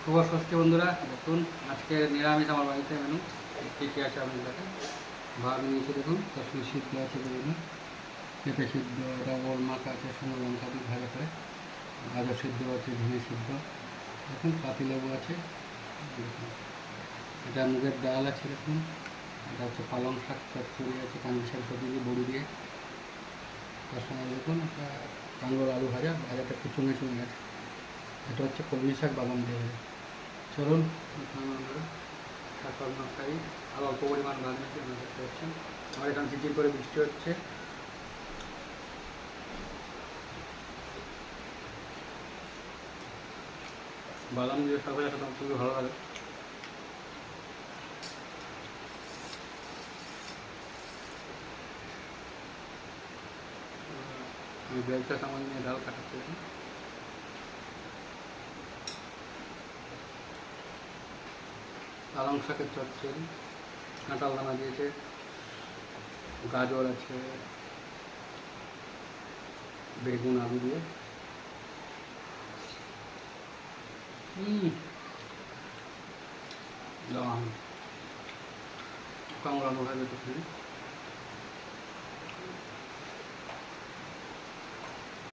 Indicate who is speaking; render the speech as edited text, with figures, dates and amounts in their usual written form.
Speaker 1: শুভ ষষ্ঠী বন্ধুরা, দেখুন আজকে নিরামিষ আমার বাড়িতে মেনু কী কী আছে আমি দেখেন। ভাত নিয়েছি দেখুন, তার সঙ্গে সিদ্ধ আছে বিভিন্ন পেঁপে সিদ্ধ, এটা ওল মাখা আছে, সঙ্গে লঙ্কা দিয়ে ভাজা করে, গাজর সিদ্ধ আছে, ঝিঙে সিদ্ধ, দেখুন পাতিলেবু আছে দেখুন, এটা মুগের ডাল আছে দেখুন, এটা হচ্ছে পালং শাক চচ্চড়ি আছে, কাঁচি শাক সবজি দিয়ে বড়ি দিয়ে, তার সঙ্গে দেখুন একটা কাঙ্গল আলু ভাজা, ভাজাটা একটু চুঙে চুঙে আছে, এটা হচ্ছে কলমি শাক বাদাম দিয়ে ভাজা। চলুন শাকপাল খাই। আর অল্প পরিমাণ ভাত নিচ্ছি, আপনারা দেখতে পাচ্ছেন। আমার এখানে ঝিরঝির করে বৃষ্টি হচ্ছে। বাদাম দিয়ে শাক ভাজা খেতে খুবই ভালো লাগে। আমি বেলচা চামচ নিয়ে ডাল কাটাচ্ছি। পালং শাকের চচ্চড়ি, কাঁঠাল দানা দিয়েছে, গাজর আছে, বেগুন আলু দিয়ে কাঁকড়া আলু ভাজা তো